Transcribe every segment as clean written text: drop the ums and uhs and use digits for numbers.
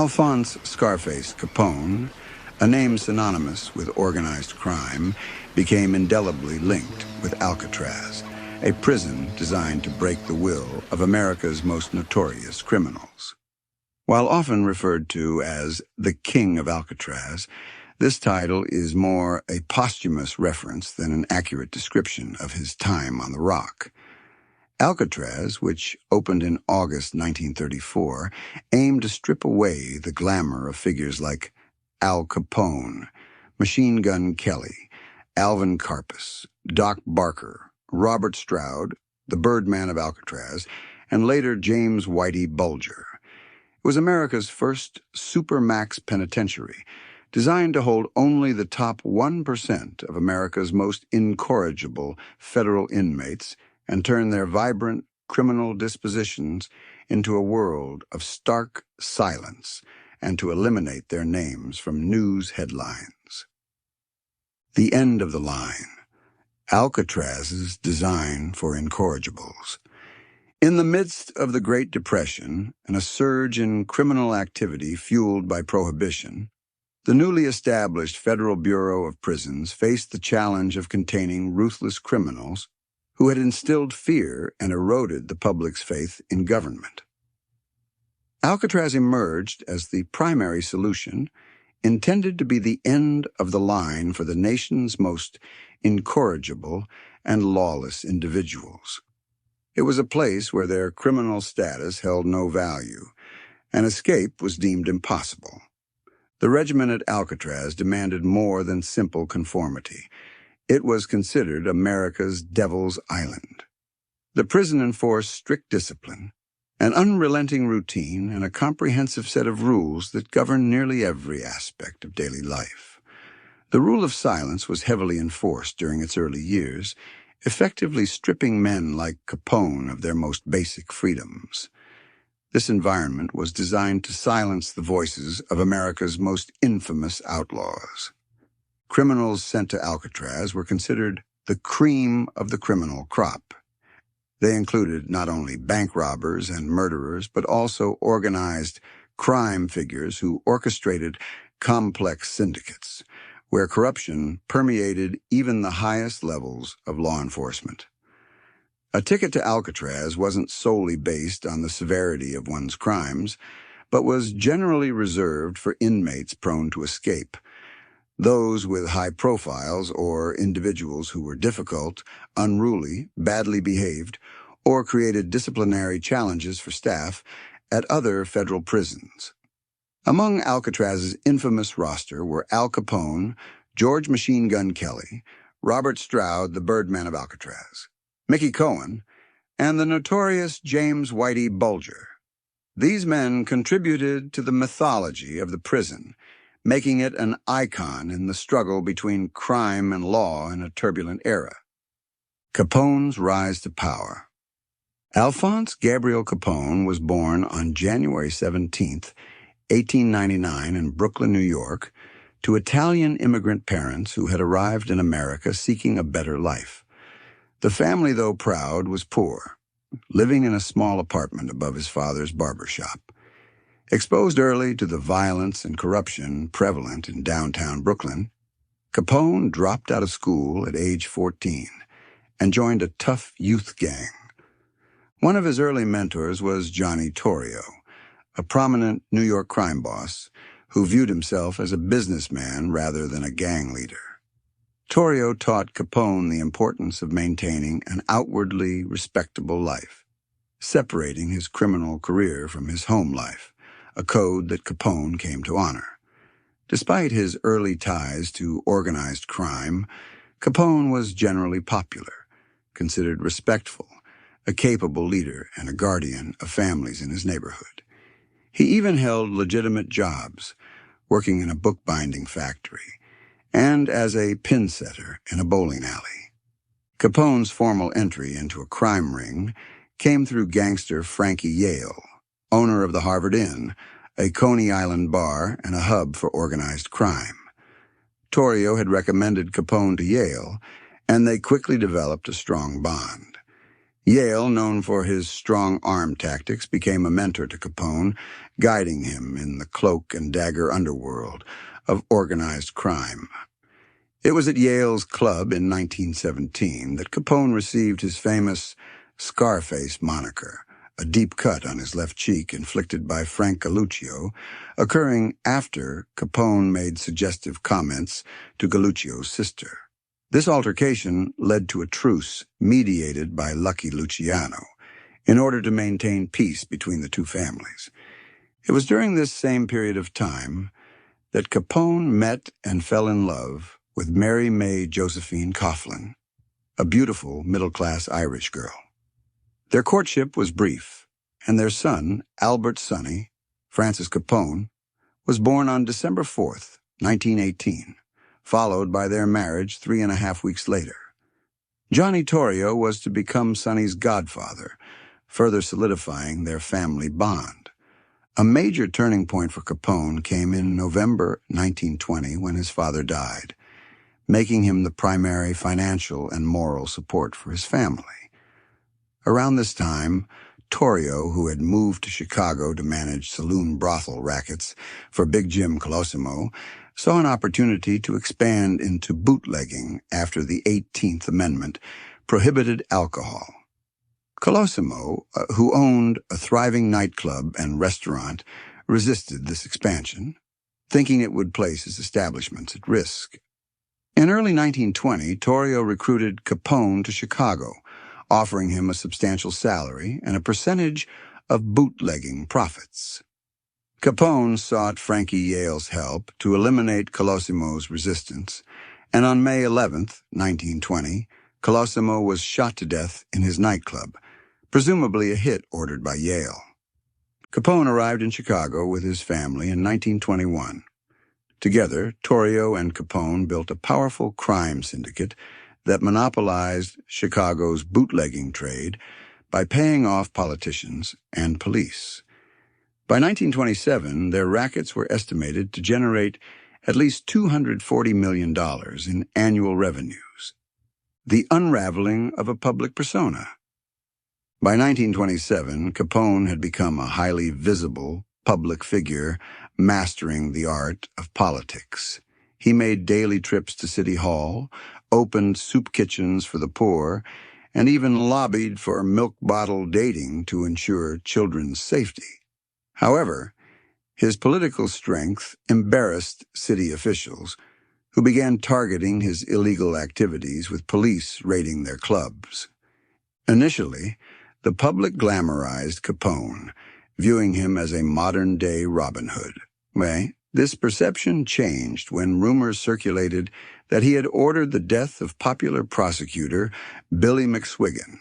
Alphonse Scarface Capone, a name synonymous with organized crime, became indelibly linked with Alcatraz, a prison designed to break the will of America's most notorious criminals. While often referred to as the King of Alcatraz, this title is more a posthumous reference than an accurate description of his time on the rock. Alcatraz, which opened in August 1934, aimed to strip away the glamour of figures like Al Capone, Machine Gun Kelly, Alvin Karpis, Doc Barker, Robert Stroud, the Birdman of Alcatraz, and later James Whitey Bulger. It was America's first supermax penitentiary, designed to hold only the top 1% of America's most incorrigible federal inmates and turn their vibrant criminal dispositions into a world of stark silence and to eliminate their names from news headlines. The end of the line. Alcatraz's design for incorrigibles. In the midst of the Great Depression and a surge in criminal activity fueled by prohibition, the newly established Federal Bureau of Prisons faced the challenge of containing ruthless criminals who had instilled fear and eroded the public's faith in government. Alcatraz emerged as the primary solution, intended to be the end of the line for the nation's most incorrigible and lawless individuals. It was a place where their criminal status held no value, and escape was deemed impossible. The regimen at Alcatraz demanded more than simple conformity. It was considered America's Devil's Island. The prison enforced strict discipline, an unrelenting routine, and a comprehensive set of rules that governed nearly every aspect of daily life. The rule of silence was heavily enforced during its early years, effectively stripping men like Capone of their most basic freedoms. This environment was designed to silence the voices of America's most infamous outlaws. Criminals sent to Alcatraz were considered the cream of the criminal crop. They included not only bank robbers and murderers, but also organized crime figures who orchestrated complex syndicates, where corruption permeated even the highest levels of law enforcement. A ticket to Alcatraz wasn't solely based on the severity of one's crimes, but was generally reserved for inmates prone to escape. Those with high profiles or individuals who were difficult, unruly, badly behaved, or created disciplinary challenges for staff at other federal prisons. Among Alcatraz's infamous roster were Al Capone, George Machine Gun Kelly, Robert Stroud, the Birdman of Alcatraz, Mickey Cohen, and the notorious James Whitey Bulger. These men contributed to the mythology of the prison, making it an icon in the struggle between crime and law in a turbulent era. Capone's rise to power. Alphonse Gabriel Capone was born on January 17, 1899 in Brooklyn, New York, to Italian immigrant parents who had arrived in America seeking a better life. The family, though proud, was poor, living in a small apartment above his father's barber shop. Exposed early to the violence and corruption prevalent in downtown Brooklyn, Capone dropped out of school at age 14 and joined a tough youth gang. One of his early mentors was Johnny Torrio, a prominent New York crime boss who viewed himself as a businessman rather than a gang leader. Torrio taught Capone the importance of maintaining an outwardly respectable life, separating his criminal career from his home life, a code that Capone came to honor. Despite his early ties to organized crime, Capone was generally popular, considered respectful, a capable leader and a guardian of families in his neighborhood. He even held legitimate jobs, working in a bookbinding factory, and as a pin setter in a bowling alley. Capone's formal entry into a crime ring came through gangster Frankie Yale, owner of the Harvard Inn, a Coney Island bar and a hub for organized crime. Torrio had recommended Capone to Yale, and they quickly developed a strong bond. Yale, known for his strong arm tactics, became a mentor to Capone, guiding him in the cloak and dagger underworld of organized crime. It was at Yale's club in 1917 that Capone received his famous Scarface moniker, a deep cut on his left cheek inflicted by Frank Galluccio, occurring after Capone made suggestive comments to Galluccio's sister. This altercation led to a truce mediated by Lucky Luciano in order to maintain peace between the two families. It was during this same period of time that Capone met and fell in love with Mary May Josephine Coughlin, a beautiful middle-class Irish girl. Their courtship was brief, and their son, Albert Sonny, Francis Capone, was born on December 4th, 1918, followed by their marriage 3.5 weeks later. Johnny Torrio was to become Sonny's godfather, further solidifying their family bond. A major turning point for Capone came in November 1920 when his father died, making him the primary financial and moral support for his family. Around this time, Torrio, who had moved to Chicago to manage saloon brothel rackets for Big Jim Colosimo, saw an opportunity to expand into bootlegging after the 18th Amendment prohibited alcohol. Colosimo, who owned a thriving nightclub and restaurant, resisted this expansion, thinking it would place his establishments at risk. In early 1920, Torrio recruited Capone to Chicago, offering him a substantial salary and a percentage of bootlegging profits. Capone sought Frankie Yale's help to eliminate Colosimo's resistance, and on May 11, 1920, Colosimo was shot to death in his nightclub, presumably a hit ordered by Yale. Capone arrived in Chicago with his family in 1921. Together, Torrio and Capone built a powerful crime syndicate that monopolized Chicago's bootlegging trade by paying off politicians and police. By 1927, their rackets were estimated to generate at least $240 million in annual revenues, the unraveling of a public persona. By 1927, Capone had become a highly visible public figure, mastering the art of politics. He made daily trips to City Hall, opened soup kitchens for the poor, and even lobbied for milk bottle dating to ensure children's safety. However, his political strength embarrassed city officials, who began targeting his illegal activities with police raiding their clubs. Initially, the public glamorized Capone, viewing him as a modern-day Robin Hood. This perception changed when rumors circulated that he had ordered the death of popular prosecutor Billy McSwiggin,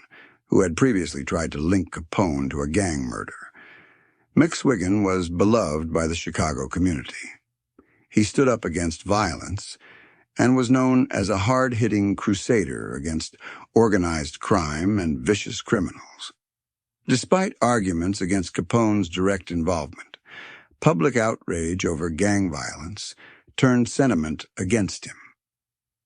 who had previously tried to link Capone to a gang murder. McSwiggin was beloved by the Chicago community. He stood up against violence and was known as a hard-hitting crusader against organized crime and vicious criminals. Despite arguments against Capone's direct involvement, public outrage over gang violence turned sentiment against him.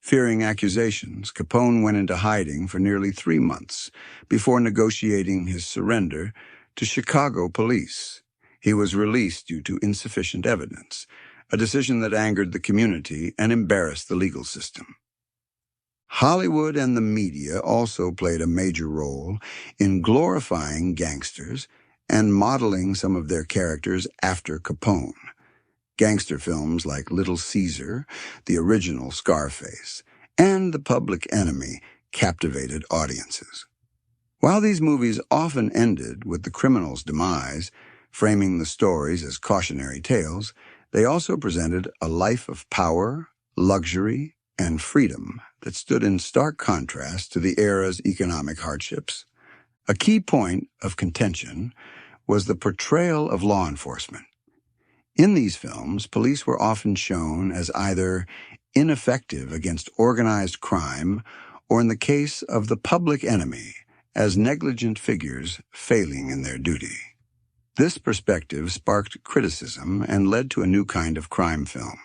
Fearing accusations, Capone went into hiding for nearly 3 months before negotiating his surrender to Chicago police. He was released due to insufficient evidence, a decision that angered the community and embarrassed the legal system. Hollywood and the media also played a major role in glorifying gangsters and modeling some of their characters after Capone. Gangster films like Little Caesar, the original Scarface, and The Public Enemy captivated audiences. While these movies often ended with the criminal's demise, framing the stories as cautionary tales, they also presented a life of power, luxury, and freedom that stood in stark contrast to the era's economic hardships. A key point of contention was the portrayal of law enforcement. In these films, police were often shown as either ineffective against organized crime or, in the case of the public enemy, as negligent figures failing in their duty. This perspective sparked criticism and led to a new kind of crime film,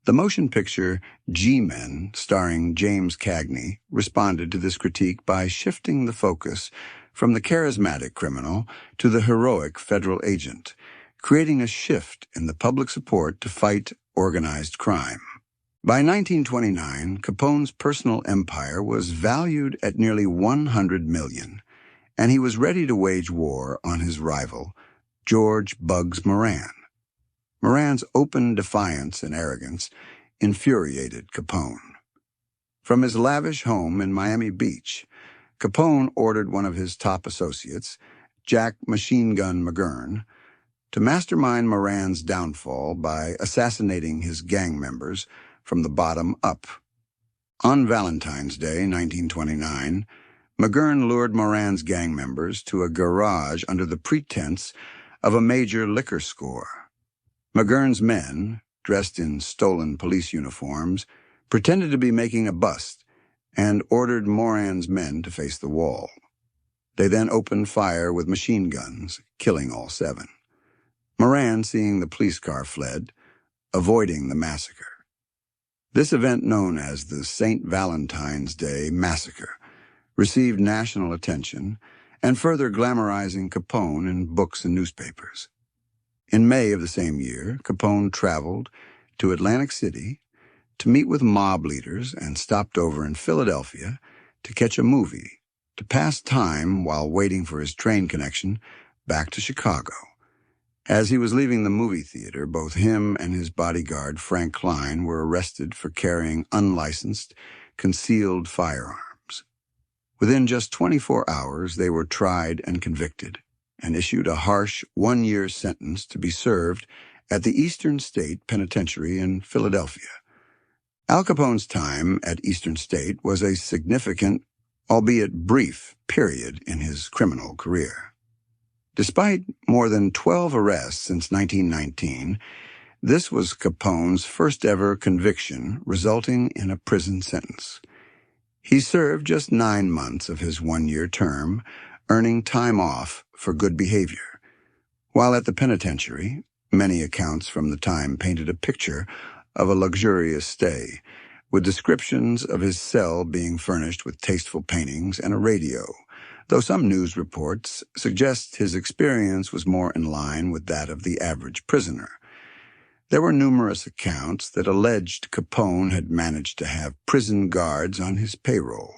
The motion picture G-Men, starring James Cagney, responded to this critique by shifting the focus from the charismatic criminal to the heroic federal agent, creating a shift in the public support to fight organized crime. By 1929, Capone's personal empire was valued at nearly $100 million, and he was ready to wage war on his rival, George Bugs Moran. Moran's open defiance and arrogance infuriated Capone. From his lavish home in Miami Beach, Capone ordered one of his top associates, Jack Machine Gun McGurn, to mastermind Moran's downfall by assassinating his gang members from the bottom up. On Valentine's Day, 1929, McGurn lured Moran's gang members to a garage under the pretense of a major liquor score. McGurn's men, dressed in stolen police uniforms, pretended to be making a bust and ordered Moran's men to face the wall. They then opened fire with machine guns, killing all 7. Moran, seeing the police car, fled, avoiding the massacre. This event, known as the St. Valentine's Day Massacre, received national attention and further glamorizing Capone in books and newspapers. In May of the same year, Capone traveled to Atlantic City to meet with mob leaders and stopped over in Philadelphia to catch a movie, to pass time while waiting for his train connection back to Chicago. As he was leaving the movie theater, both him and his bodyguard, Frank Klein, were arrested for carrying unlicensed, concealed firearms. Within just 24 hours, they were tried and convicted, and issued a harsh 1-year sentence to be served at the Eastern State Penitentiary in Philadelphia. Al Capone's time at Eastern State was a significant, albeit brief, period in his criminal career. Despite more than 12 arrests since 1919, this was Capone's first-ever conviction, resulting in a prison sentence. He served just 9 months of his 1-year term, earning time off for good behavior. While at the penitentiary, many accounts from the time painted a picture of a luxurious stay, with descriptions of his cell being furnished with tasteful paintings and a radio, though some news reports suggest his experience was more in line with that of the average prisoner. There were numerous accounts that alleged Capone had managed to have prison guards on his payroll,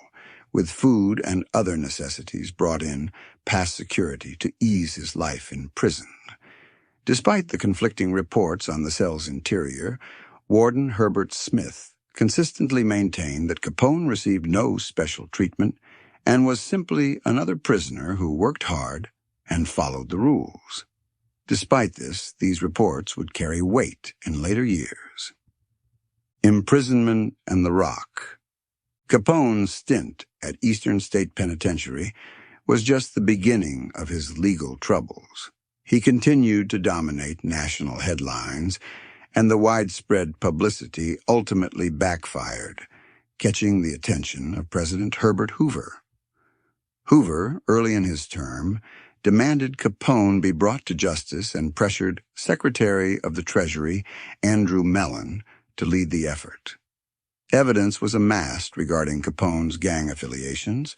with food and other necessities brought in past security to ease his life in prison. Despite the conflicting reports on the cell's interior, Warden Herbert Smith consistently maintained that Capone received no special treatment and was simply another prisoner who worked hard and followed the rules. Despite this, these reports would carry weight in later years. Imprisonment and the Rock. Capone's stint at Eastern State Penitentiary was just the beginning of his legal troubles. He continued to dominate national headlines, and the widespread publicity ultimately backfired, catching the attention of President Herbert Hoover. Hoover, early in his term, demanded Capone be brought to justice and pressured Secretary of the Treasury Andrew Mellon to lead the effort. Evidence was amassed regarding Capone's gang affiliations,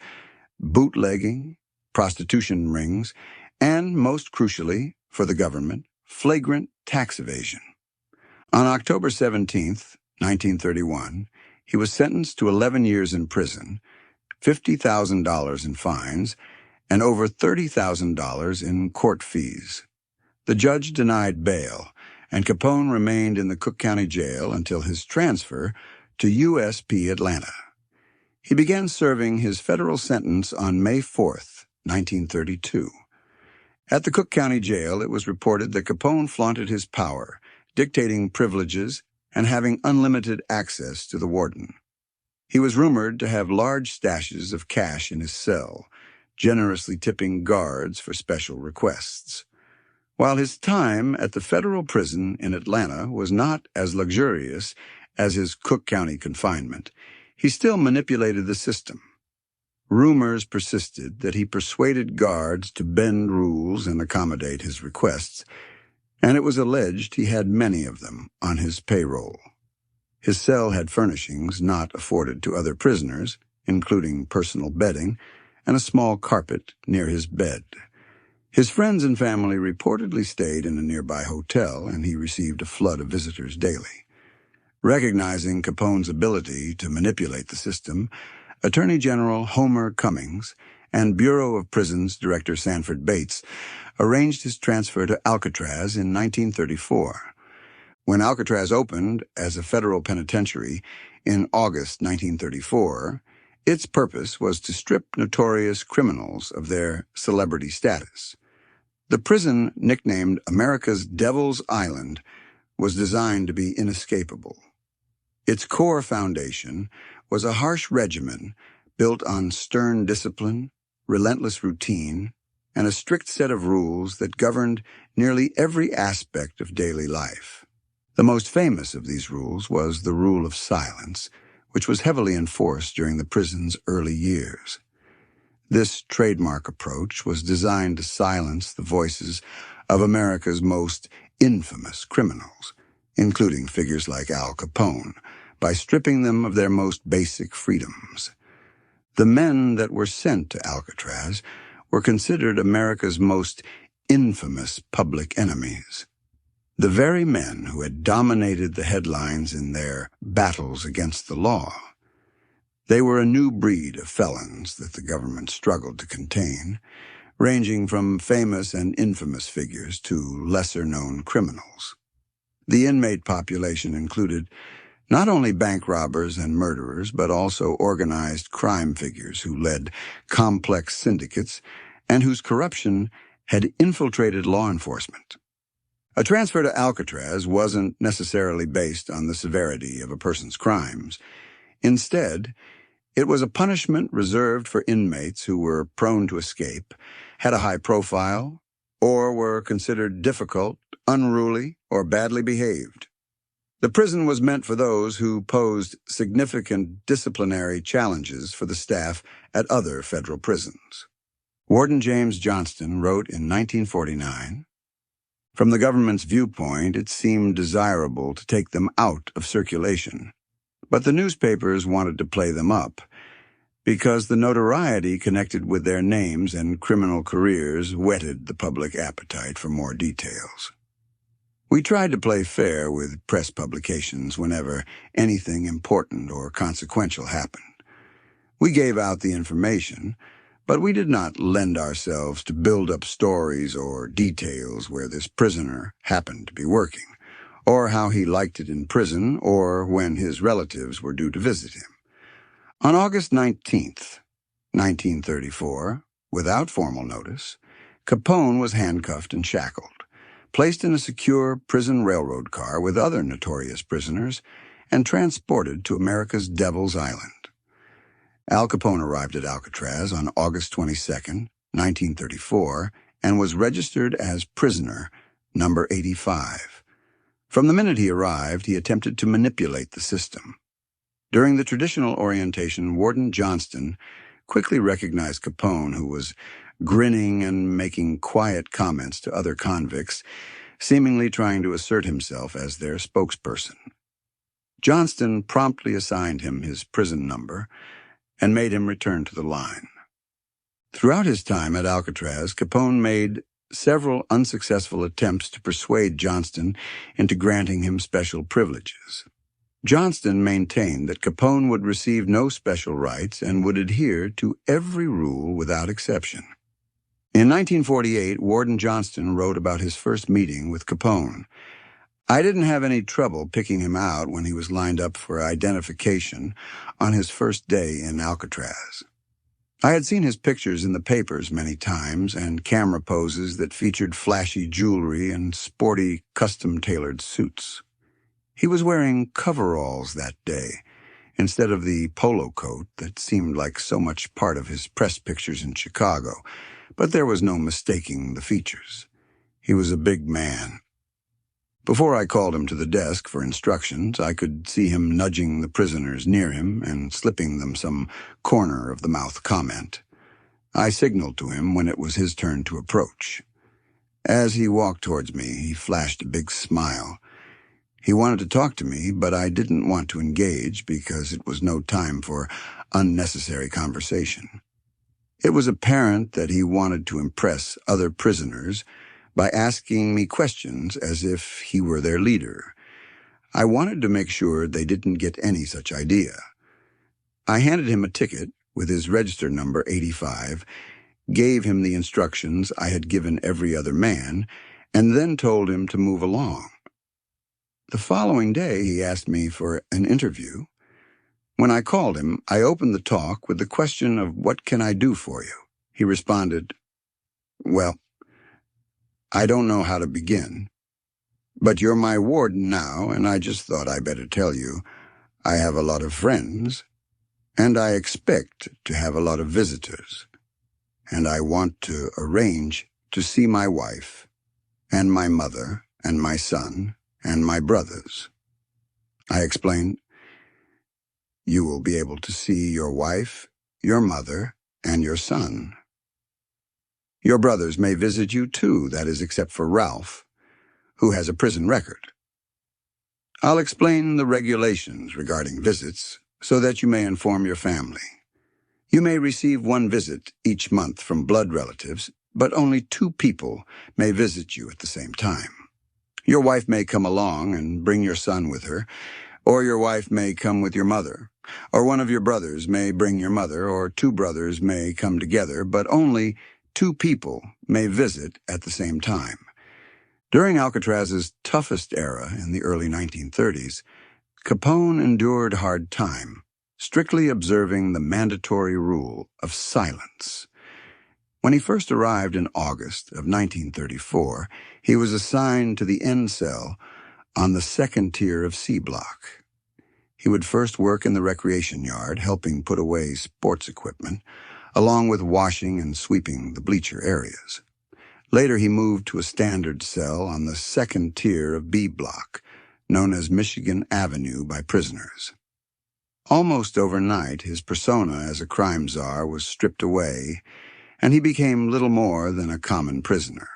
bootlegging, prostitution rings, and, most crucially, for the government, flagrant tax evasion. On October 17, 1931, he was sentenced to 11 years in prison, $50,000 in fines, and over $30,000 in court fees. The judge denied bail, and Capone remained in the Cook County Jail until his transfer to USP Atlanta. He began serving his federal sentence on May 4, 1932. At the Cook County Jail, it was reported that Capone flaunted his power, dictating privileges and having unlimited access to the warden. He was rumored to have large stashes of cash in his cell, generously tipping guards for special requests. While his time at the federal prison in Atlanta was not as luxurious as his Cook County confinement, he still manipulated the system. Rumors persisted that he persuaded guards to bend rules and accommodate his requests, and it was alleged he had many of them on his payroll. His cell had furnishings not afforded to other prisoners, including personal bedding and a small carpet near his bed. His friends and family reportedly stayed in a nearby hotel, and he received a flood of visitors daily. Recognizing Capone's ability to manipulate the system, Attorney General Homer Cummings and Bureau of Prisons Director Sanford Bates arranged his transfer to Alcatraz in 1934. When Alcatraz opened as a federal penitentiary in August 1934, its purpose was to strip notorious criminals of their celebrity status. The prison, nicknamed America's Devil's Island, was designed to be inescapable. Its core foundation was a harsh regimen built on stern discipline, relentless routine, and a strict set of rules that governed nearly every aspect of daily life. The most famous of these rules was the rule of silence, which was heavily enforced during the prison's early years. This trademark approach was designed to silence the voices of America's most infamous criminals, including figures like Al Capone, by stripping them of their most basic freedoms. The men that were sent to Alcatraz were considered America's most infamous public enemies. The very men who had dominated the headlines in their battles against the law. They were a new breed of felons that the government struggled to contain, ranging from famous and infamous figures to lesser-known criminals. The inmate population included not only bank robbers and murderers, but also organized crime figures who led complex syndicates and whose corruption had infiltrated law enforcement. A transfer to Alcatraz wasn't necessarily based on the severity of a person's crimes. Instead, it was a punishment reserved for inmates who were prone to escape, had a high profile, or were considered difficult, unruly, or badly behaved. The prison was meant for those who posed significant disciplinary challenges for the staff at other federal prisons. Warden James Johnston wrote in 1949, "From the government's viewpoint, it seemed desirable to take them out of circulation, but the newspapers wanted to play them up because the notoriety connected with their names and criminal careers whetted the public appetite for more details. We tried to play fair with press publications whenever anything important or consequential happened. We gave out the information, but we did not lend ourselves to build up stories or details where this prisoner happened to be working, or how he liked it in prison, or when his relatives were due to visit him." On August 19th, 1934, without formal notice, Capone was handcuffed and shackled, placed in a secure prison railroad car with other notorious prisoners, and transported to America's Devil's Island. Al Capone arrived at Alcatraz on August 22, 1934, and was registered as prisoner number 85. From the minute he arrived, he attempted to manipulate the system. During the traditional orientation, Warden Johnston quickly recognized Capone, who was grinning and making quiet comments to other convicts, seemingly trying to assert himself as their spokesperson. Johnston promptly assigned him his prison number and made him return to the line. Throughout his time at Alcatraz, Capone made several unsuccessful attempts to persuade Johnston into granting him special privileges. Johnston maintained that Capone would receive no special rights and would adhere to every rule without exception. In 1948, Warden Johnston wrote about his first meeting with Capone. "I didn't have any trouble picking him out when he was lined up for identification on his first day in Alcatraz. I had seen his pictures in the papers many times and camera poses that featured flashy jewelry and sporty, custom-tailored suits. He was wearing coveralls that day, instead of the polo coat that seemed like so much part of his press pictures in Chicago, but there was no mistaking the features. He was a big man. Before I called him to the desk for instructions, I could see him nudging the prisoners near him and slipping them some corner-of-the-mouth comment. I signaled to him when it was his turn to approach. As he walked towards me, he flashed a big smile. He wanted to talk to me, but I didn't want to engage because it was no time for unnecessary conversation. It was apparent that he wanted to impress other prisoners by asking me questions as if he were their leader. I wanted to make sure they didn't get any such idea. I handed him a ticket with his register number 85, gave him the instructions I had given every other man, and then told him to move along. The following day, he asked me for an interview. When I called him, I opened the talk with the question of, "What can I do for you?" He responded, "Well, I don't know how to begin, but you're my warden now, and I just thought I better tell you I have a lot of friends, and I expect to have a lot of visitors, and I want to arrange to see my wife, and my mother, and my son, and my brothers." I explained, "You will be able to see your wife, your mother, and your son. Your brothers may visit you too, that is, except for Ralph, who has a prison record. I'll explain the regulations regarding visits so that you may inform your family. You may receive one visit each month from blood relatives, but only 2 people may visit you at the same time. Your wife may come along and bring your son with her, or your wife may come with your mother, or one of your brothers may bring your mother, or 2 brothers may come together, but only 2 people may visit at the same time." During Alcatraz's toughest era in the early 1930s, Capone endured hard time, strictly observing the mandatory rule of silence. When he first arrived in August of 1934, he was assigned to the end cell on the 2nd tier of C block. He would first work in the recreation yard, helping put away sports equipment, along with washing and sweeping the bleacher areas. Later, he moved to a standard cell on the 2nd tier of B block, known as Michigan Avenue by prisoners. Almost overnight, his persona as a crime czar was stripped away, and he became little more than a common prisoner.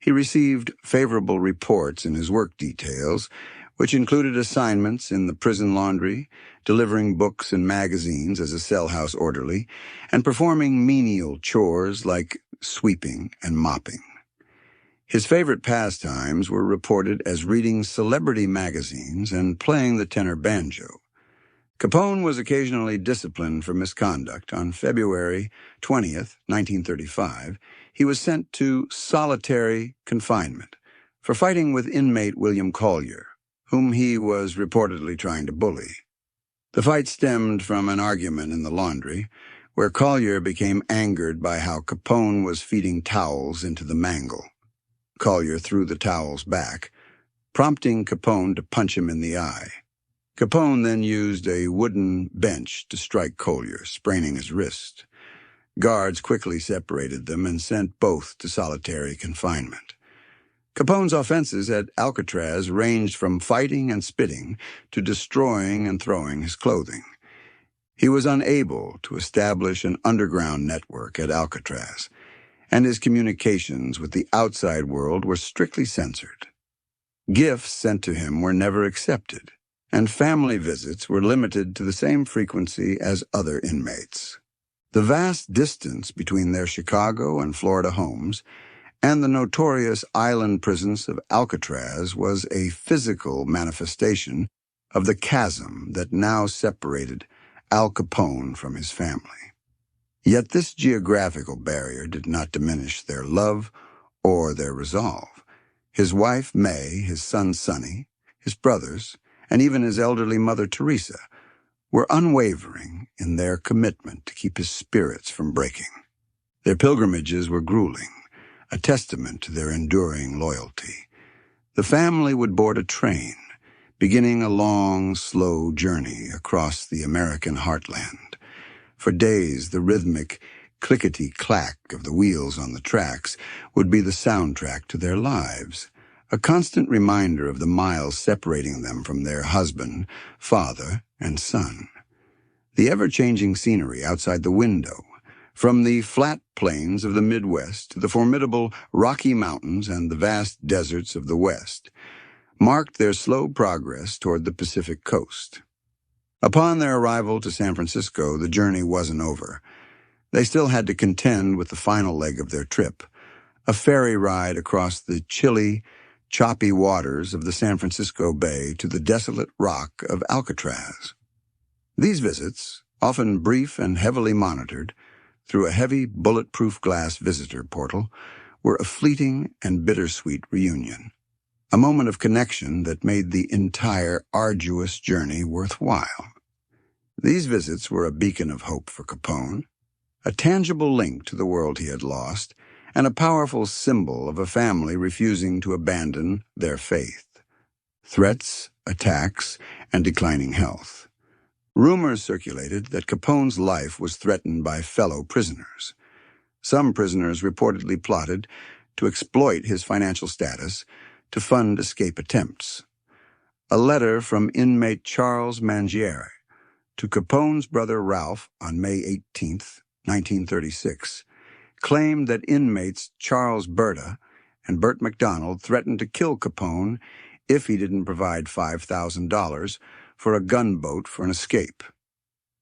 He received favorable reports in his work details, which included assignments in the prison laundry, delivering books and magazines as a cell house orderly, and performing menial chores like sweeping and mopping. His favorite pastimes were reported as reading celebrity magazines and playing the tenor banjo. Capone was occasionally disciplined for misconduct. On February 20th, 1935, he was sent to solitary confinement for fighting with inmate William Collier, whom he was reportedly trying to bully. The fight stemmed from an argument in the laundry, where Collier became angered by how Capone was feeding towels into the mangle. Collier threw the towels back, prompting Capone to punch him in the eye. Capone then used a wooden bench to strike Collier, spraining his wrist. Guards quickly separated them and sent both to solitary confinement. Capone's offenses at Alcatraz ranged from fighting and spitting to destroying and throwing his clothing. He was unable to establish an underground network at Alcatraz, and his communications with the outside world were strictly censored. Gifts sent to him were never accepted, and family visits were limited to the same frequency as other inmates. The vast distance between their Chicago and Florida homes and the notorious island prisons of Alcatraz was a physical manifestation of the chasm that now separated Al Capone from his family. Yet this geographical barrier did not diminish their love or their resolve. His wife, May, his son, Sonny, his brothers, and even his elderly mother, Teresa, were unwavering in their commitment to keep his spirits from breaking. Their pilgrimages were grueling, a testament to their enduring loyalty. The family would board a train, beginning a long, slow journey across the American heartland. For days, the rhythmic clickety-clack of the wheels on the tracks would be the soundtrack to their lives, a constant reminder of the miles separating them from their husband, father, and son. The ever-changing scenery outside the window, from the flat plains of the Midwest to the formidable Rocky Mountains and the vast deserts of the West, marked their slow progress toward the Pacific coast. Upon their arrival to San Francisco, the journey wasn't over. They still had to contend with the final leg of their trip, a ferry ride across the chilly, choppy waters of the San Francisco Bay to the desolate rock of Alcatraz. These visits, often brief and heavily monitored, through a heavy, bulletproof glass visitor portal, were a fleeting and bittersweet reunion, a moment of connection that made the entire arduous journey worthwhile. These visits were a beacon of hope for Capone, a tangible link to the world he had lost, and a powerful symbol of a family refusing to abandon their faith. Threats, attacks, and declining health. Rumors circulated that Capone's life was threatened by fellow prisoners. Some prisoners reportedly plotted to exploit his financial status to fund escape attempts. A letter from inmate Charles Mangiare to Capone's brother Ralph on May 18, 1936, claimed that inmates Charles Berta and Burt McDonald threatened to kill Capone if he didn't provide $5,000 for a gunboat for an escape.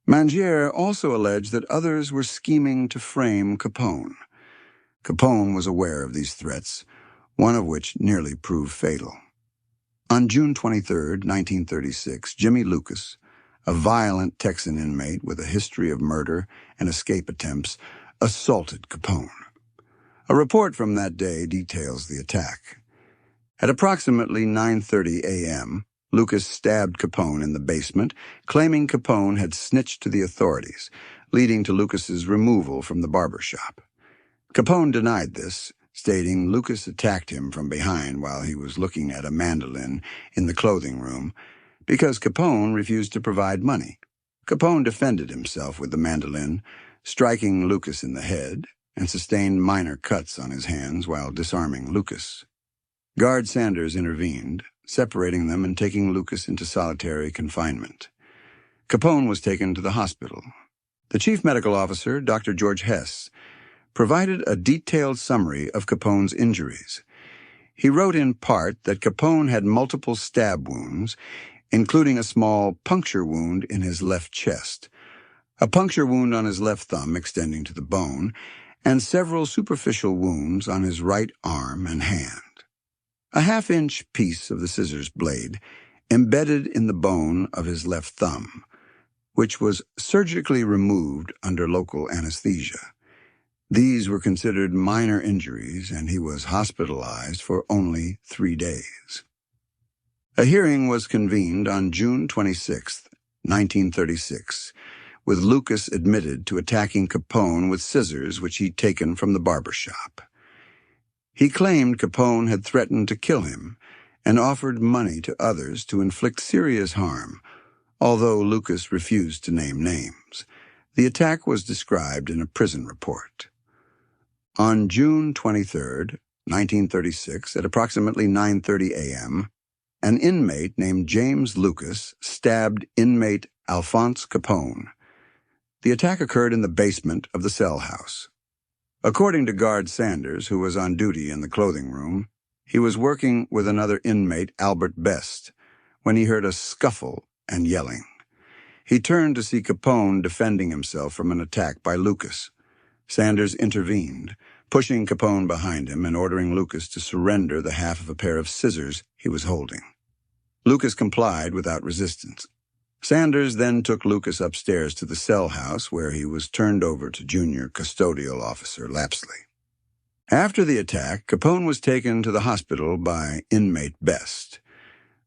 Mangiare also alleged that others were scheming to frame Capone. Capone was aware of these threats, one of which nearly proved fatal. On June 23, 1936, Jimmy Lucas, a violent Texan inmate with a history of murder and escape attempts, assaulted Capone. A report from that day details the attack. At approximately 9:30 a.m., Lucas stabbed Capone in the basement, claiming Capone had snitched to the authorities, leading to Lucas's removal from the barber shop. Capone denied this, stating Lucas attacked him from behind while he was looking at a mandolin in the clothing room because Capone refused to provide money. Capone defended himself with the mandolin, striking Lucas in the head, and sustained minor cuts on his hands while disarming Lucas. Guard Sanders intervened, separating them and taking Lucas into solitary confinement. Capone was taken to the hospital. The chief medical officer, Dr. George Hess, provided a detailed summary of Capone's injuries. He wrote in part that Capone had multiple stab wounds, including a small puncture wound in his left chest, a puncture wound on his left thumb extending to the bone, and several superficial wounds on his right arm and hand. A half-inch piece of the scissors blade embedded in the bone of his left thumb, which was surgically removed under local anesthesia. These were considered minor injuries, and he was hospitalized for only 3 days. A hearing was convened on June 26, 1936, with Lucas admitted to attacking Capone with scissors which he'd taken from the barber shop. He claimed Capone had threatened to kill him and offered money to others to inflict serious harm, although Lucas refused to name names. The attack was described in a prison report. On June 23, 1936, at approximately 9:30 a.m., an inmate named James Lucas stabbed inmate Alphonse Capone. The attack occurred in the basement of the cell house. According to Guard Sanders, who was on duty in the clothing room, he was working with another inmate, Albert Best, when he heard a scuffle and yelling. He turned to see Capone defending himself from an attack by Lucas. Sanders intervened, pushing Capone behind him and ordering Lucas to surrender the half of a pair of scissors he was holding. Lucas complied without resistance. Sanders then took Lucas upstairs to the cell house, where he was turned over to Junior Custodial Officer Lapsley. After the attack, Capone was taken to the hospital by inmate Best.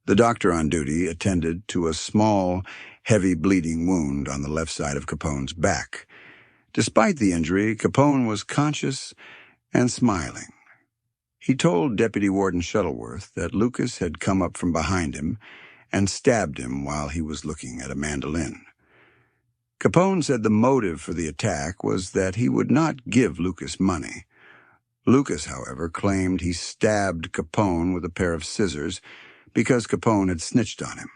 The doctor on duty attended to a small, heavy bleeding wound on the left side of Capone's back. Despite the injury, Capone was conscious and smiling. He told Deputy Warden Shuttleworth that Lucas had come up from behind him and stabbed him while he was looking at a mandolin. Capone said the motive for the attack was that he would not give Lucas money. Lucas, however, claimed he stabbed Capone with a pair of scissors because Capone had snitched on him,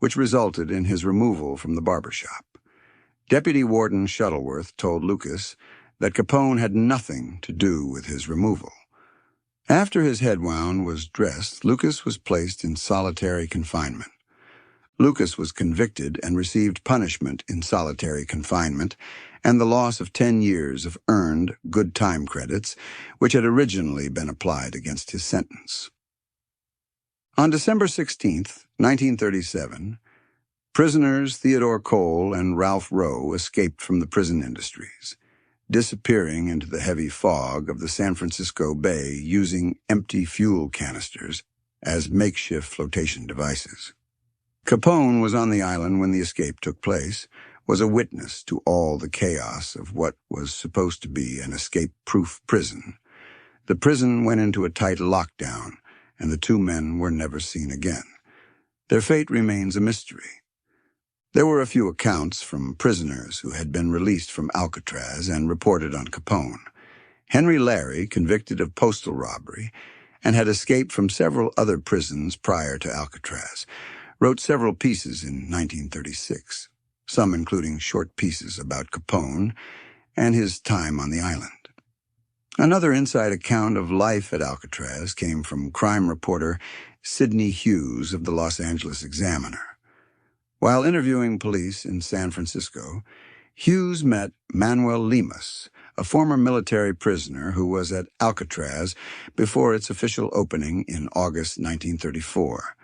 which resulted in his removal from the barber shop. Deputy Warden Shuttleworth told Lucas that Capone had nothing to do with his removal. After his head wound was dressed, Lucas was placed in solitary confinement. Lucas was convicted and received punishment in solitary confinement and the loss of 10 years of earned good time credits, which had originally been applied against his sentence. On December 16, 1937, prisoners Theodore Cole and Ralph Rowe escaped from the prison industries, disappearing into the heavy fog of the San Francisco Bay using empty fuel canisters as makeshift flotation devices. Capone was on the island when the escape took place, was a witness to all the chaos of what was supposed to be an escape-proof prison. The prison went into a tight lockdown, and the two men were never seen again. Their fate remains a mystery. There were a few accounts from prisoners who had been released from Alcatraz and reported on Capone. Henry Larry, convicted of postal robbery, and had escaped from several other prisons prior to Alcatraz, wrote several pieces in 1936, some including short pieces about Capone and his time on the island. Another inside account of life at Alcatraz came from crime reporter Sidney Hughes of the Los Angeles Examiner. While interviewing police in San Francisco, Hughes met Manuel Lemus, a former military prisoner who was at Alcatraz before its official opening in August 1934.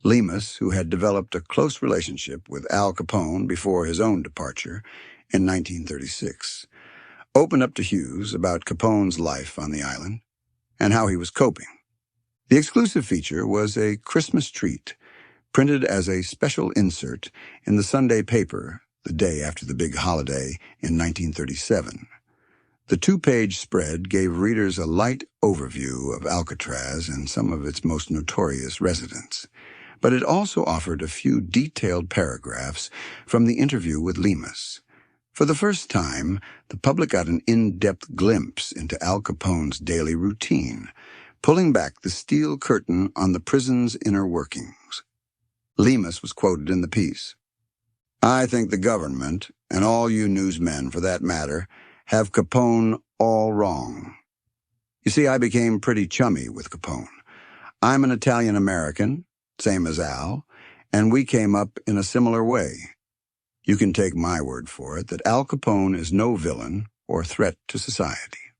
Lemus, who had developed a close relationship with Al Capone before his own departure in 1936, opened up to Hughes about Capone's life on the island and how he was coping. The exclusive feature was a Christmas treat, printed as a special insert in the Sunday paper the day after the big holiday in 1937. The two-page spread gave readers a light overview of Alcatraz and some of its most notorious residents, but it also offered a few detailed paragraphs from the interview with Lemus. For the first time, the public got an in-depth glimpse into Al Capone's daily routine, pulling back the steel curtain on the prison's inner workings. Lemus was quoted in the piece. "I think the government, and all you newsmen for that matter, have Capone all wrong. You see, I became pretty chummy with Capone. I'm an Italian-American, same as Al, and we came up in a similar way. You can take my word for it that Al Capone is no villain or threat to society.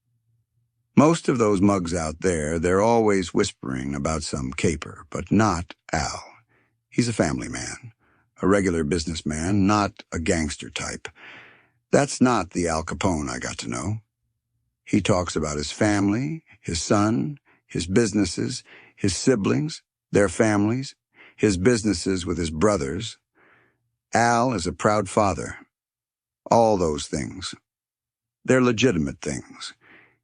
Most of those mugs out there, they're always whispering about some caper, but not Al. He's a family man, a regular businessman, not a gangster type. That's not the Al Capone I got to know. He talks about his family, his son, his businesses, his siblings, their families, his businesses with his brothers. Al is a proud father. All those things. They're legitimate things.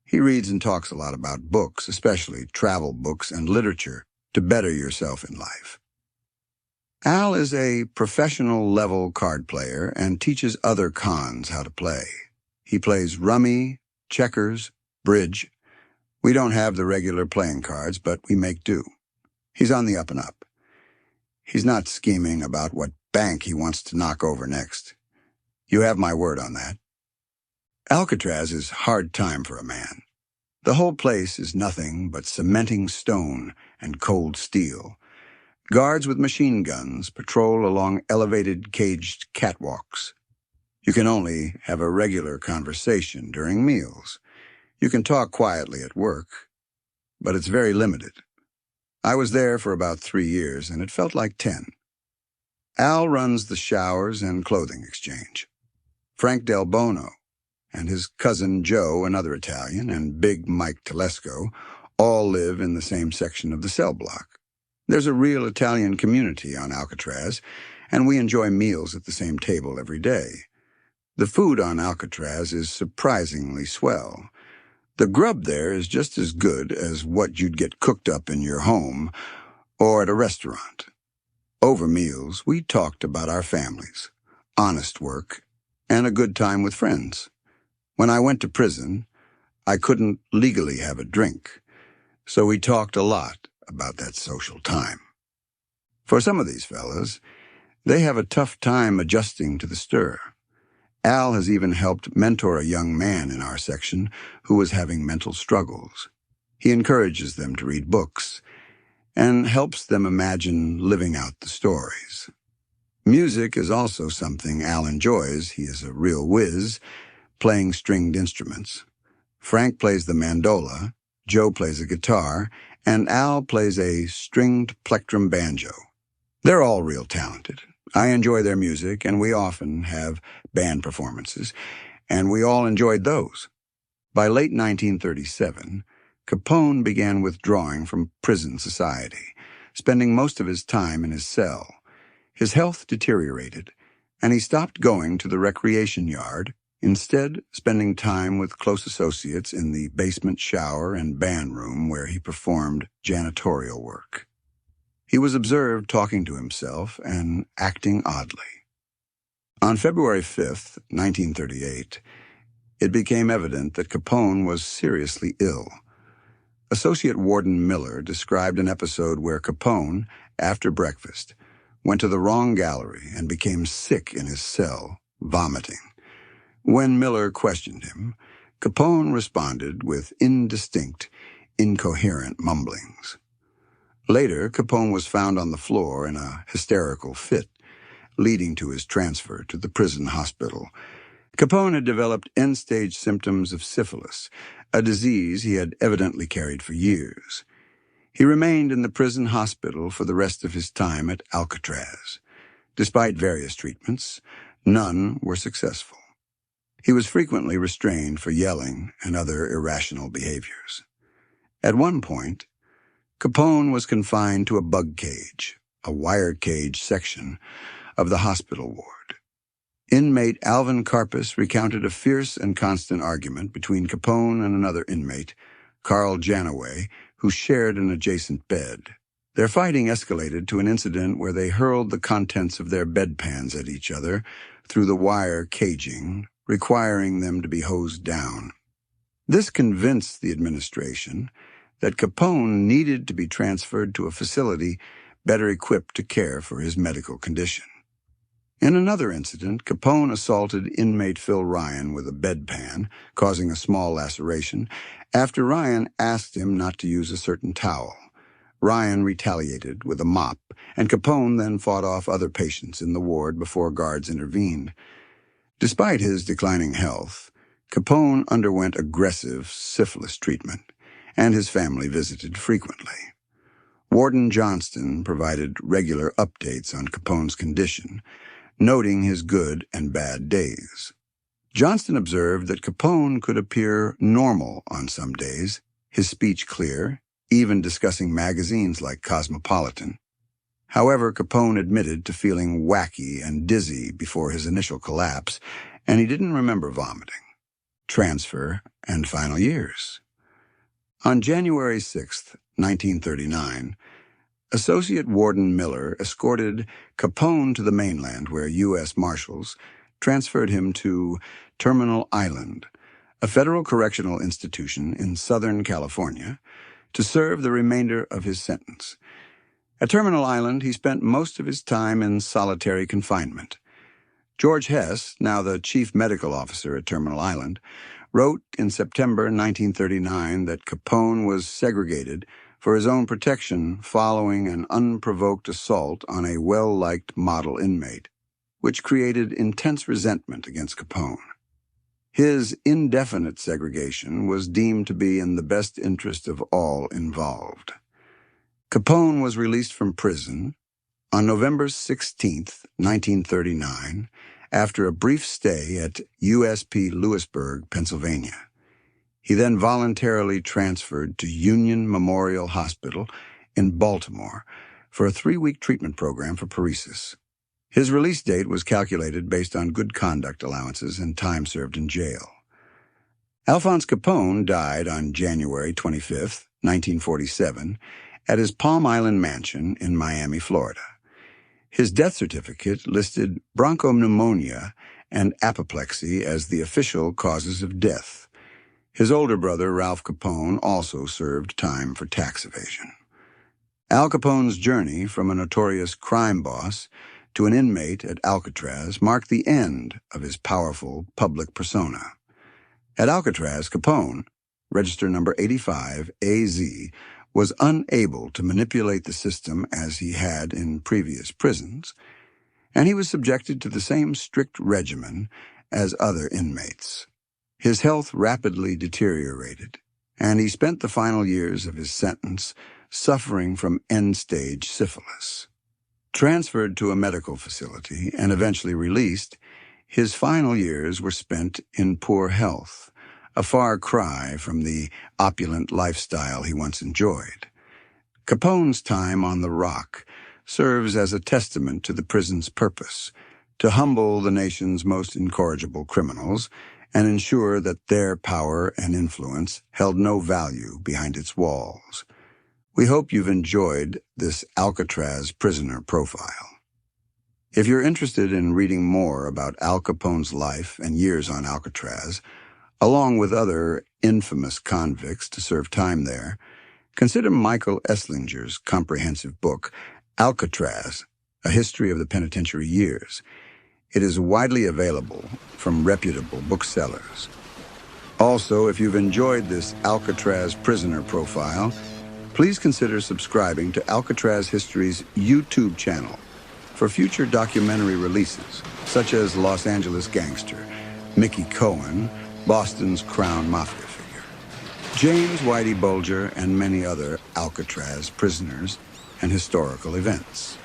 He reads and talks a lot about books, especially travel books and literature, to better yourself in life. Al is a professional-level card player and teaches other cons how to play. He plays rummy, checkers, bridge. We don't have the regular playing cards, but we make do. He's on the up and up. He's not scheming about what bank he wants to knock over next. You have my word on that. Alcatraz is hard time for a man. The whole place is nothing but cementing stone and cold steel. Guards with machine guns patrol along elevated, caged catwalks. You can only have a regular conversation during meals. You can talk quietly at work, but it's very limited. I was there for about 3 years, and it felt like 10. Al runs the showers and clothing exchange. Frank Del Bono and his cousin Joe, another Italian, and Big Mike Telesco all live in the same section of the cell block. There's a real Italian community on Alcatraz, and we enjoy meals at the same table every day. The food on Alcatraz is surprisingly swell. The grub there is just as good as what you'd get cooked up in your home or at a restaurant. Over meals, we talked about our families, honest work, and a good time with friends. When I went to prison, I couldn't legally have a drink, so we talked a lot about that social time. For some of these fellas, they have a tough time adjusting to the stir. Al has even helped mentor a young man in our section who was having mental struggles. He encourages them to read books and helps them imagine living out the stories. Music is also something Al enjoys. He is a real whiz, playing stringed instruments. Frank plays the mandola, Joe plays a guitar, and Al plays a stringed plectrum banjo. They're all real talented. I enjoy their music, and we often have band performances, and we all enjoyed those. By late 1937, Capone began withdrawing from prison society, spending most of his time in his cell. His health deteriorated, and he stopped going to the recreation yard, instead spending time with close associates in the basement shower and band room where he performed janitorial work. He was observed talking to himself and acting oddly. On February 5, 1938, it became evident that Capone was seriously ill. Associate Warden Miller described an episode where Capone, after breakfast, went to the wrong gallery and became sick in his cell, vomiting. When Miller questioned him, Capone responded with indistinct, incoherent mumblings. Later, Capone was found on the floor in a hysterical fit, leading to his transfer to the prison hospital. Capone had developed end-stage symptoms of syphilis, a disease he had evidently carried for years. He remained in the prison hospital for the rest of his time at Alcatraz. Despite various treatments, none were successful. He was frequently restrained for yelling and other irrational behaviors. At one point, Capone was confined to a bug cage, a wire cage section of the hospital ward. Inmate Alvin Karpus recounted a fierce and constant argument between Capone and another inmate, Carl Janaway, who shared an adjacent bed. Their fighting escalated to an incident where they hurled the contents of their bedpans at each other through the wire caging, requiring them to be hosed down. This convinced the administration that Capone needed to be transferred to a facility better equipped to care for his medical condition. In another incident, Capone assaulted inmate Phil Ryan with a bedpan, causing a small laceration, after Ryan asked him not to use a certain towel. Ryan retaliated with a mop, and Capone then fought off other patients in the ward before guards intervened. Despite his declining health, Capone underwent aggressive syphilis treatment, and his family visited frequently. Warden Johnston provided regular updates on Capone's condition, noting his good and bad days. Johnston observed that Capone could appear normal on some days, his speech clear, even discussing magazines like Cosmopolitan. However, Capone admitted to feeling wacky and dizzy before his initial collapse, and he didn't remember vomiting, transfer, and final years. On January 6, 1939, Associate Warden Miller escorted Capone to the mainland where U.S. Marshals transferred him to Terminal Island, a federal correctional institution in Southern California, to serve the remainder of his sentence. At Terminal Island, he spent most of his time in solitary confinement. George Hess, now the chief medical officer at Terminal Island, wrote in September 1939 that Capone was segregated for his own protection following an unprovoked assault on a well-liked model inmate, which created intense resentment against Capone. His indefinite segregation was deemed to be in the best interest of all involved. Capone was released from prison on November 16, 1939, after a brief stay at USP Lewisburg, Pennsylvania. He then voluntarily transferred to Union Memorial Hospital in Baltimore for a 3-week treatment program for paresis. His release date was calculated based on good conduct allowances and time served in jail. Alphonse Capone died on January 25, 1947, at his Palm Island mansion in Miami, Florida. His death certificate listed bronchopneumonia and apoplexy as the official causes of death. His older brother, Ralph Capone, also served time for tax evasion. Al Capone's journey from a notorious crime boss to an inmate at Alcatraz marked the end of his powerful public persona. At Alcatraz, Capone, register number 85AZ, was unable to manipulate the system as he had in previous prisons, and he was subjected to the same strict regimen as other inmates. His health rapidly deteriorated, and he spent the final years of his sentence suffering from end-stage syphilis. Transferred to a medical facility and eventually released, his final years were spent in poor health, a far cry from the opulent lifestyle he once enjoyed. Capone's time on the Rock serves as a testament to the prison's purpose, to humble the nation's most incorrigible criminals and ensure that their power and influence held no value behind its walls. We hope you've enjoyed this Alcatraz prisoner profile. If you're interested in reading more about Al Capone's life and years on Alcatraz, along with other infamous convicts to serve time there, consider Michael Esslinger's comprehensive book, Alcatraz, A History of the Penitentiary Years. It is widely available from reputable booksellers. Also, if you've enjoyed this Alcatraz prisoner profile, please consider subscribing to Alcatraz History's YouTube channel for future documentary releases, such as Los Angeles Gangster, Mickey Cohen, Boston's Crown Mafia figure, James Whitey Bulger, and many other Alcatraz prisoners and historical events.